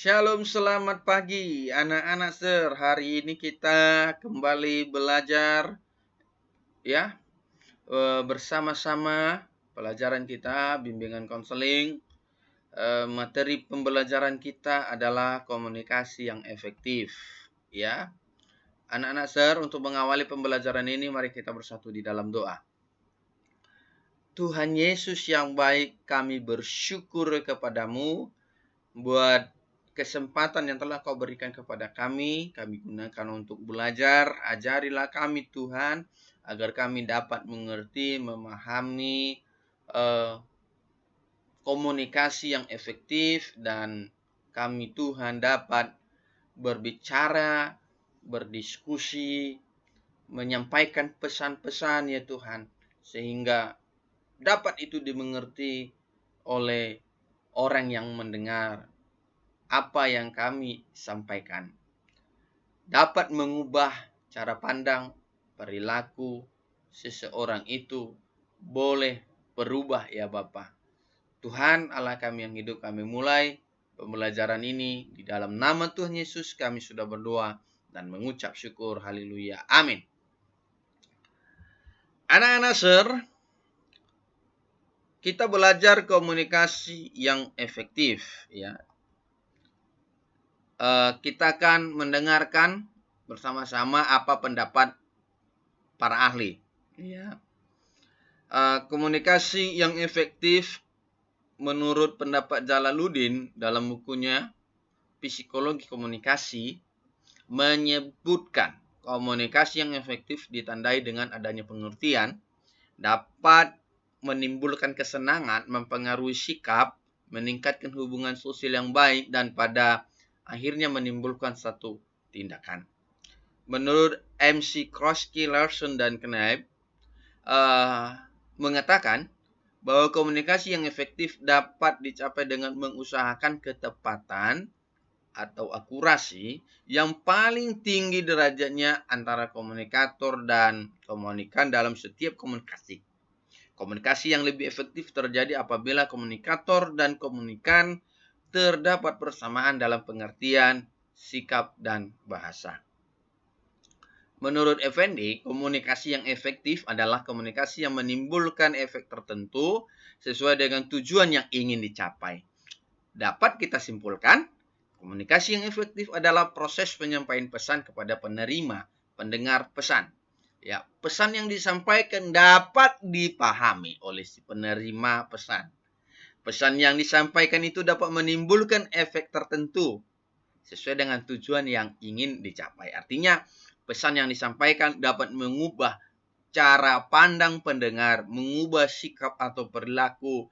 Shalom, selamat pagi anak-anak Sir. Hari ini kita kembali belajar ya bersama-sama pelajaran kita bimbingan konseling. Materi pembelajaran kita adalah komunikasi yang efektif ya. Anak-anak Sir, untuk mengawali pembelajaran ini mari kita bersatu di dalam doa. Tuhan Yesus yang baik, kami bersyukur kepadamu buat kesempatan yang telah Kau berikan kepada kami gunakan untuk belajar. Ajarilah kami Tuhan, agar kami dapat mengerti, memahami komunikasi yang efektif, dan kami Tuhan dapat berbicara, berdiskusi, menyampaikan pesan-pesan ya Tuhan, sehingga dapat itu dimengerti oleh orang yang mendengar apa yang kami sampaikan, dapat mengubah cara pandang, perilaku seseorang itu boleh berubah ya Bapa. Tuhan Allah kami yang hidup, kami mulai pembelajaran ini di dalam nama Tuhan Yesus kami sudah berdoa dan mengucap syukur. Haleluya. Amin. Anak-anak Sir, kita belajar komunikasi yang efektif ya. Kita akan mendengarkan bersama-sama apa pendapat para ahli. Ya. Komunikasi yang efektif menurut pendapat Jalaluddin dalam bukunya Psikologi Komunikasi menyebutkan komunikasi yang efektif ditandai dengan adanya pengertian, dapat menimbulkan kesenangan, mempengaruhi sikap, meningkatkan hubungan sosial yang baik, dan pada akhirnya menimbulkan satu tindakan. Menurut MC Kroski, Larson, dan Knapp mengatakan bahwa komunikasi yang efektif dapat dicapai dengan mengusahakan ketepatan atau akurasi yang paling tinggi derajatnya antara komunikator dan komunikan dalam setiap komunikasi. Komunikasi yang lebih efektif terjadi apabila komunikator dan komunikan terdapat persamaan dalam pengertian, sikap, dan bahasa. Menurut Effendi, komunikasi yang efektif adalah komunikasi yang menimbulkan efek tertentu sesuai dengan tujuan yang ingin dicapai. Dapat kita simpulkan, komunikasi yang efektif adalah proses penyampaian pesan kepada penerima, pendengar pesan. Ya, pesan yang disampaikan dapat dipahami oleh si penerima pesan. Pesan yang disampaikan itu dapat menimbulkan efek tertentu sesuai dengan tujuan yang ingin dicapai. Artinya, pesan yang disampaikan dapat mengubah cara pandang pendengar, mengubah sikap atau perilaku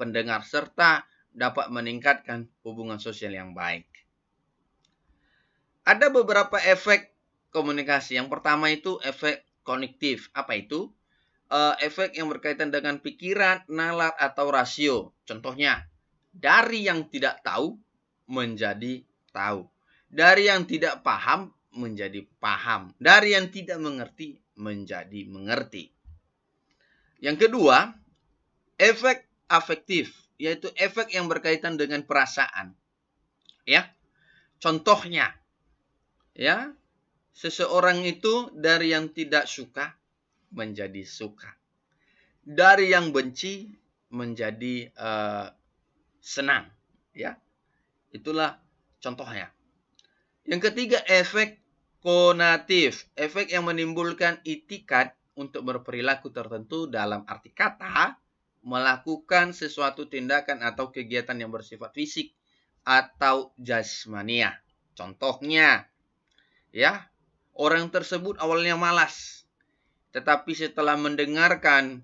pendengar, serta dapat meningkatkan hubungan sosial yang baik. Ada beberapa efek komunikasi. Yang pertama itu efek kognitif. Apa itu? Efek yang berkaitan dengan pikiran, nalar, atau rasio. Contohnya, dari yang tidak tahu menjadi tahu. Dari yang tidak paham menjadi paham. Dari yang tidak mengerti menjadi mengerti. Yang kedua, efek afektif, yaitu efek yang berkaitan dengan perasaan. Ya. Contohnya, ya, seseorang itu dari yang tidak suka menjadi suka. Dari yang benci menjadi senang, ya. Itulah contohnya. Yang ketiga, efek konatif, efek yang menimbulkan itikat untuk berperilaku tertentu, dalam arti kata melakukan sesuatu tindakan atau kegiatan yang bersifat fisik atau jasmania. Contohnya, ya, orang tersebut awalnya malas, tetapi setelah mendengarkan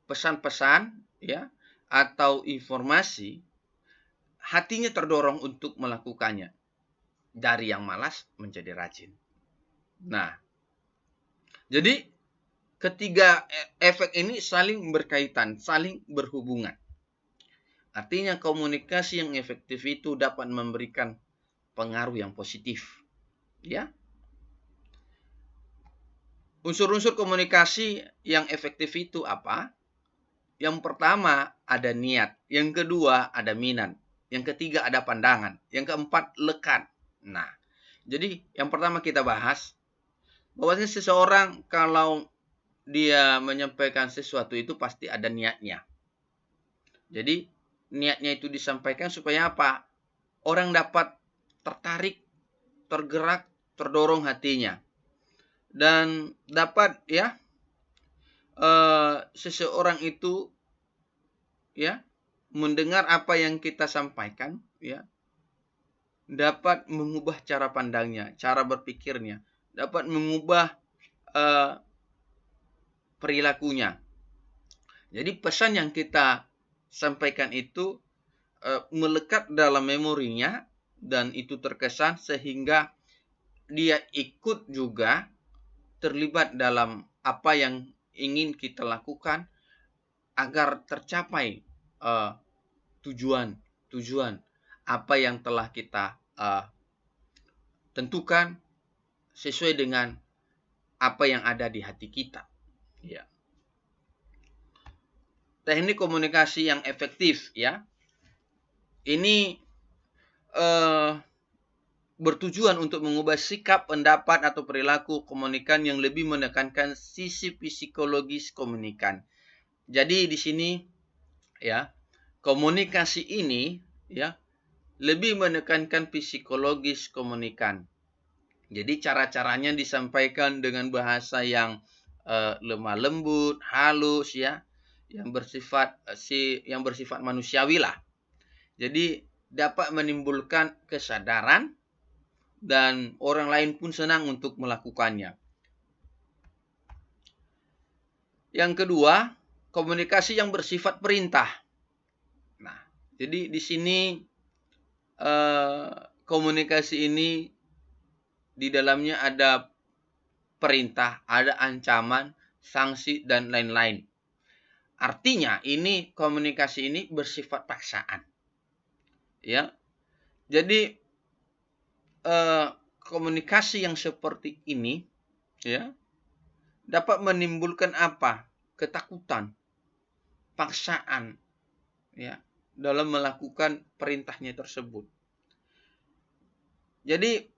pesan-pesan, ya, atau informasi, hatinya terdorong untuk melakukannya. Dari yang malas menjadi rajin. Nah, jadi ketiga efek ini saling berkaitan, saling berhubungan. Artinya komunikasi yang efektif itu dapat memberikan pengaruh yang positif. Ya. Unsur-unsur komunikasi yang efektif itu apa? Yang pertama ada niat, yang kedua ada minat, Yang ketiga ada pandangan. Yang keempat lekat. Nah, jadi yang pertama kita bahas bahwasanya seseorang kalau dia menyampaikan sesuatu itu pasti ada niatnya. Jadi niatnya itu disampaikan supaya apa? Orang dapat tertarik, tergerak, terdorong hatinya. Dan dapat ya seseorang itu ya mendengar apa yang kita sampaikan ya, dapat mengubah cara pandangnya, cara berpikirnya, dapat mengubah perilakunya. Jadi pesan yang kita sampaikan itu melekat dalam memorinya dan itu terkesan sehingga dia ikut juga terlibat dalam apa yang ingin kita lakukan agar tercapai tujuan apa yang telah kita tentukan sesuai dengan apa yang ada di hati kita. Ya. Teknik komunikasi yang efektif ya. Ini bertujuan untuk mengubah sikap, pendapat atau perilaku komunikan yang lebih menekankan sisi psikologis komunikan. Jadi di sini ya, komunikasi ini ya lebih menekankan psikologis komunikan. Jadi cara-caranya disampaikan dengan bahasa yang lemah lembut, halus ya, yang bersifat manusiawi lah. Jadi dapat menimbulkan kesadaran dan orang lain pun senang untuk melakukannya. Yang kedua, komunikasi yang bersifat perintah. Nah, jadi di sini komunikasi ini di dalamnya ada perintah, ada ancaman, sanksi, dan lain-lain. Artinya ini komunikasi ini bersifat paksaan. Ya, jadi komunikasi yang seperti ini ya dapat menimbulkan apa? Ketakutan, paksaan ya dalam melakukan perintahnya tersebut. Jadi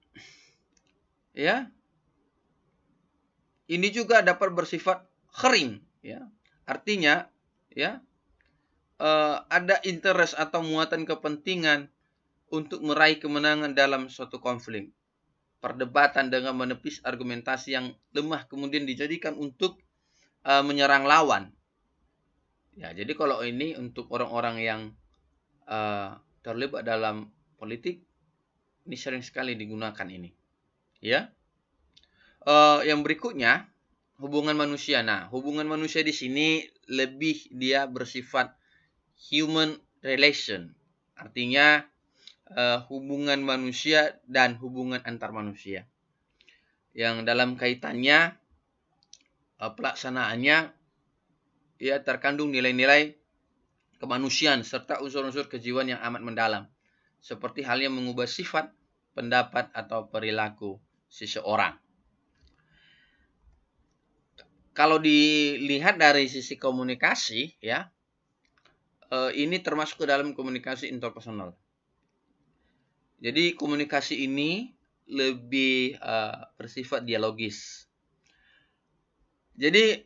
ya ini juga dapat bersifat kering ya. Artinya ya ada interest atau muatan kepentingan untuk meraih kemenangan dalam suatu konflik. Perdebatan dengan menepis argumentasi yang lemah kemudian dijadikan untuk menyerang lawan. Ya, jadi kalau ini untuk orang-orang yang terlibat dalam politik, ini sering sekali digunakan ini. Ya, yang berikutnya hubungan manusia. Nah, hubungan manusia di sini lebih dia bersifat human relation. Artinya hubungan manusia dan hubungan antar manusia. Yang dalam kaitannya pelaksanaannya ya terkandung nilai-nilai kemanusiaan serta unsur-unsur kejiwaan yang amat mendalam. Seperti halnya mengubah sifat, pendapat atau perilaku seseorang. Kalau dilihat dari sisi komunikasi ya, ini termasuk ke dalam komunikasi interpersonal. Jadi komunikasi ini lebih bersifat dialogis. Jadi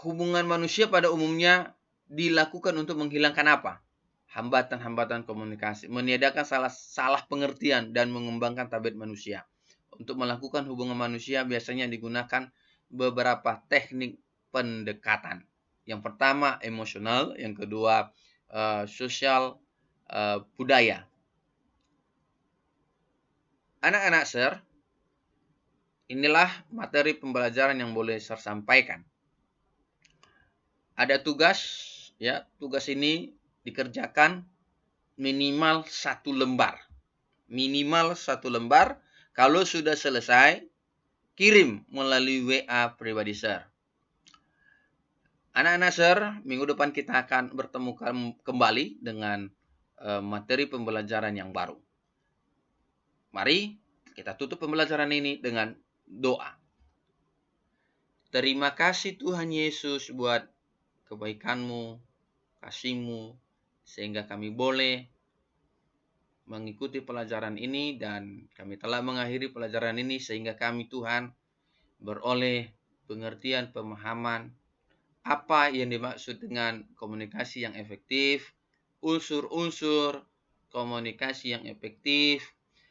hubungan manusia pada umumnya dilakukan untuk menghilangkan apa? Hambatan-hambatan komunikasi, meniadakan salah pengertian dan mengembangkan tabiat manusia. Untuk melakukan hubungan manusia biasanya digunakan beberapa teknik pendekatan. Yang pertama emosional, yang kedua sosial, budaya. Anak-anak Sir, inilah materi pembelajaran yang boleh Sir sampaikan. Ada tugas, ya tugas ini dikerjakan minimal 1 lembar. Minimal 1 lembar. Kalau sudah selesai, kirim melalui WA pribadi Sir. Anak-anak Sir, minggu depan kita akan bertemu kembali dengan materi pembelajaran yang baru. Mari kita tutup pembelajaran ini dengan doa. Terima kasih Tuhan Yesus buat kebaikan-Mu, kasih-Mu, sehingga kami boleh mengikuti pelajaran ini dan kami telah mengakhiri pelajaran ini sehingga kami Tuhan beroleh pengertian pemahaman apa yang dimaksud dengan komunikasi yang efektif, unsur-unsur komunikasi yang efektif,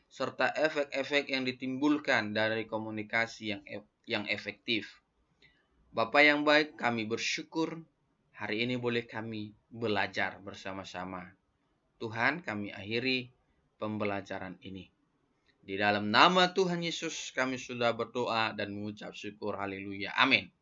serta efek-efek yang ditimbulkan dari komunikasi yang efektif. Bapak yang baik, kami bersyukur hari ini boleh kami belajar bersama-sama. Tuhan, kami akhiri pembelajaran ini. Di dalam nama Tuhan Yesus kami sudah berdoa dan mengucap syukur. Haleluya. Amin.